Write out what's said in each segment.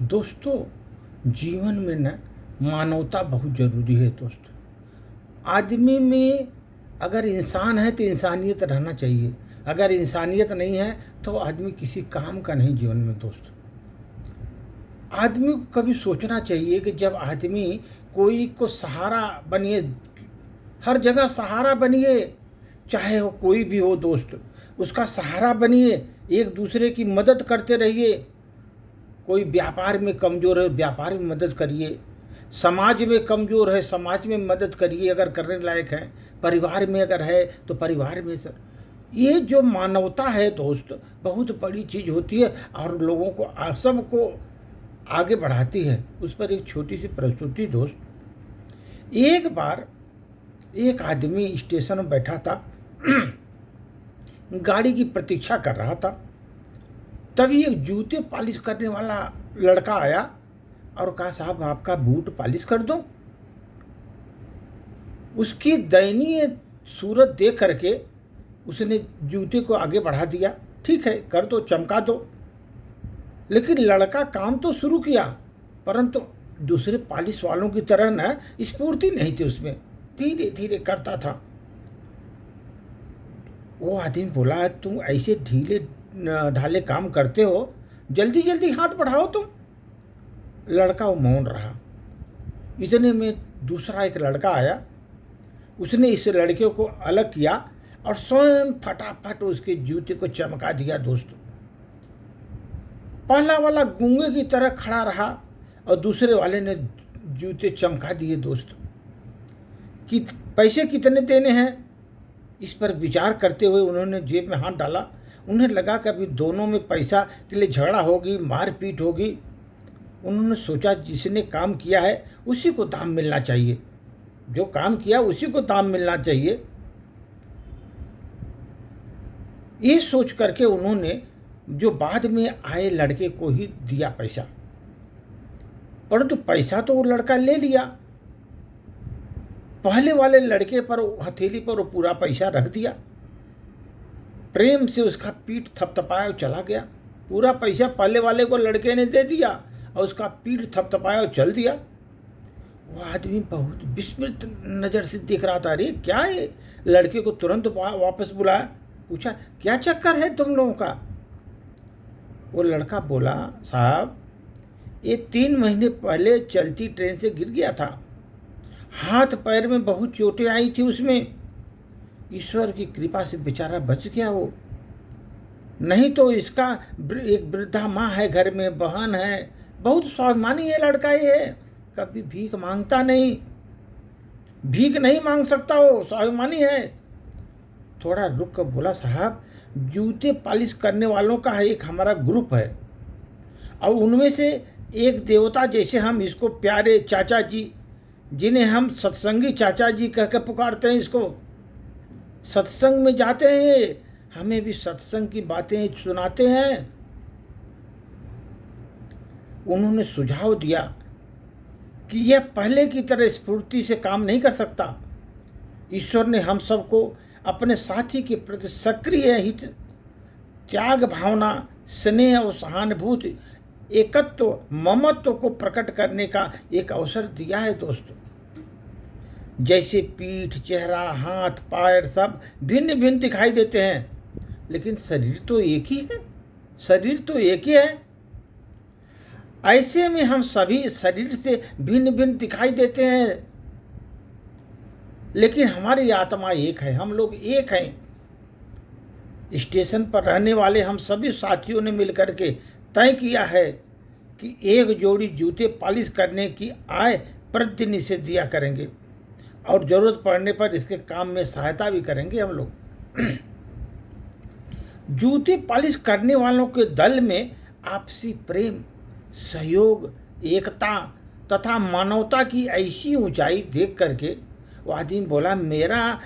दोस्तों, जीवन में ना मानवता बहुत ज़रूरी है दोस्तों। आदमी में अगर इंसान है तो इंसानियत रहना चाहिए। अगर इंसानियत नहीं है तो आदमी किसी काम का नहीं जीवन में दोस्तों। आदमी को कभी सोचना चाहिए कि जब आदमी कोई को सहारा बनिए, हर जगह सहारा बनिए, चाहे वो कोई भी हो दोस्त, उसका सहारा बनिए, एक दूसरे की मदद करते रहिए। कोई व्यापार में कमज़ोर है, व्यापार में मदद करिए। समाज में कमज़ोर है, समाज में मदद करिए अगर करने लायक है। परिवार में अगर है तो परिवार में सर, ये जो मानवता है दोस्त, बहुत बड़ी चीज़ होती है और लोगों को सबको आगे बढ़ाती है। उस पर एक छोटी सी प्रस्तुति दोस्त। एक बार एक आदमी स्टेशन में बैठा था गाड़ी की प्रतीक्षा कर रहा था। तभी एक जूते पॉलिश करने वाला लड़का आया और कहा, साहब आपका बूट पॉलिश कर दूं। उसकी दयनीय सूरत देख करके उसने जूते को आगे बढ़ा दिया। ठीक है, कर दो, चमका दो। लेकिन लड़का काम तो शुरू किया, परंतु दूसरे पॉलिश वालों की तरह न स्फूर्ति नहीं थी उसमें, धीरे धीरे करता था। वो आदमी बोला, तुम ऐसे ढीले ढाले काम करते हो, जल्दी जल्दी हाथ बढ़ाओ तुम। लड़का वो मौन रहा। इतने में दूसरा एक लड़का आया। उसने इस लड़के को अलग किया और स्वयं फटाफट उसके जूते को चमका दिया दोस्तों। पहला वाला गूंगे की तरह खड़ा रहा और दूसरे वाले ने जूते चमका दिए दोस्तों। कि पैसे कितने देने हैं, इस पर विचार करते हुए उन्होंने जेब में हाथ डाला। उन्हें लगा कि अभी दोनों में पैसा के लिए झगड़ा होगी, मारपीट होगी। उन्होंने सोचा जिसने काम किया है उसी को दाम मिलना चाहिए, जो काम किया उसी को दाम मिलना चाहिए। ये सोच करके उन्होंने जो बाद में आए लड़के को ही दिया पैसा, परंतु पैसा तो वो लड़का ले लिया। पहले वाले लड़के पर हथेली पर वो पूरा पैसा रख दिया, प्रेम से उसका पीठ थपथपाया और चला गया। पूरा पैसा पहले वाले को लड़के ने दे दिया और उसका पीठ थपथपाया और चल दिया। वो आदमी बहुत विस्मित नज़र से देख रहा था। अरे क्या है? लड़के को तुरंत वापस बुलाया, पूछा, क्या चक्कर है तुम लोगों का? वो लड़का बोला, साहब ये 3 महीने पहले चलती ट्रेन से गिर गया था, हाथ पैर में बहुत चोटें आई थी उसमें। ईश्वर की कृपा से बेचारा बच गया वो, नहीं तो इसका एक वृद्धा माँ है घर में, बहन है, बहुत स्वाभिमानी है लड़का ये है, कभी भीख मांगता नहीं, भीख नहीं मांग सकता, वो स्वाभिमानी है। थोड़ा रुक कर बोला, साहब जूते पॉलिश करने वालों का एक हमारा ग्रुप है और उनमें से एक देवता, जैसे हम इसको प्यारे चाचा जी, जिन्हें हम सत्संगी चाचा जी कह कर पुकारते हैं, इसको सत्संग में जाते हैं, हमें भी सत्संग की बातें सुनाते हैं। उन्होंने सुझाव दिया कि यह पहले की तरह स्फूर्ति से काम नहीं कर सकता। ईश्वर ने हम सबको अपने साथी के प्रति सक्रिय हित, त्याग भावना, स्नेह और सहानुभूति, एकत्व, ममत्व को प्रकट करने का एक अवसर दिया है दोस्तों। जैसे पीठ, चेहरा, हाथ, पैर सब भिन्न भिन्न दिखाई देते हैं, लेकिन शरीर तो एक ही है, शरीर तो एक ही है। ऐसे में हम सभी शरीर से भिन्न भिन्न दिखाई देते हैं, लेकिन हमारी आत्मा एक है, हम लोग एक हैं। स्टेशन पर रहने वाले हम सभी साथियों ने मिलकर के तय किया है कि एक जोड़ी जूते पॉलिश करने की आय प्रतिदिन इसे दिया करेंगे और ज़रूरत पड़ने पर इसके काम में सहायता भी करेंगे हम लोग। जूते पॉलिश करने वालों के दल में आपसी प्रेम, सहयोग, एकता तथा मानवता की ऐसी ऊंचाई देख करके वो आदमी बोला, मेरा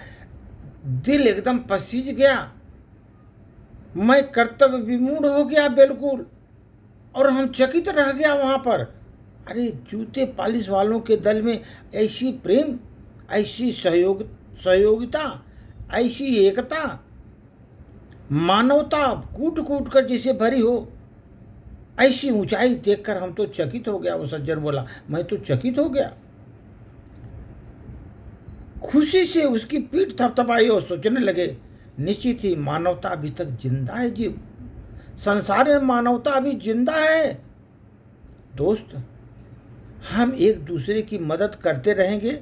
दिल एकदम पसीज गया, मैं कर्तव्य विमूढ़ हो गया बिल्कुल, और हम चकित रह गया वहाँ पर। अरे जूते पॉलिश वालों के दल में ऐसी प्रेम, ऐसी सहयोगिता, ऐसी एकता, मानवता कूट कूट कर जिसे भरी हो, ऐसी ऊंचाई देखकर हम तो चकित हो गया। वो सज्जन बोला, मैं तो चकित हो गया। खुशी से उसकी पीठ थपथपाई और सोचने लगे, निश्चित ही मानवता अभी तक जिंदा है जीव, संसार में मानवता अभी जिंदा है। दोस्त, हम एक दूसरे की मदद करते रहेंगे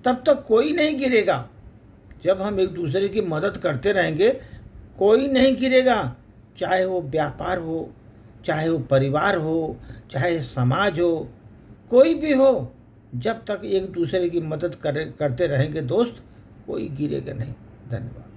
तब तक कोई नहीं गिरेगा। जब हम एक दूसरे की मदद करते रहेंगे कोई नहीं गिरेगा, चाहे वो व्यापार हो, चाहे वो परिवार हो, चाहे समाज हो, कोई भी हो। जब तक एक दूसरे की मदद करते रहेंगे दोस्त, कोई गिरेगा नहीं। धन्यवाद।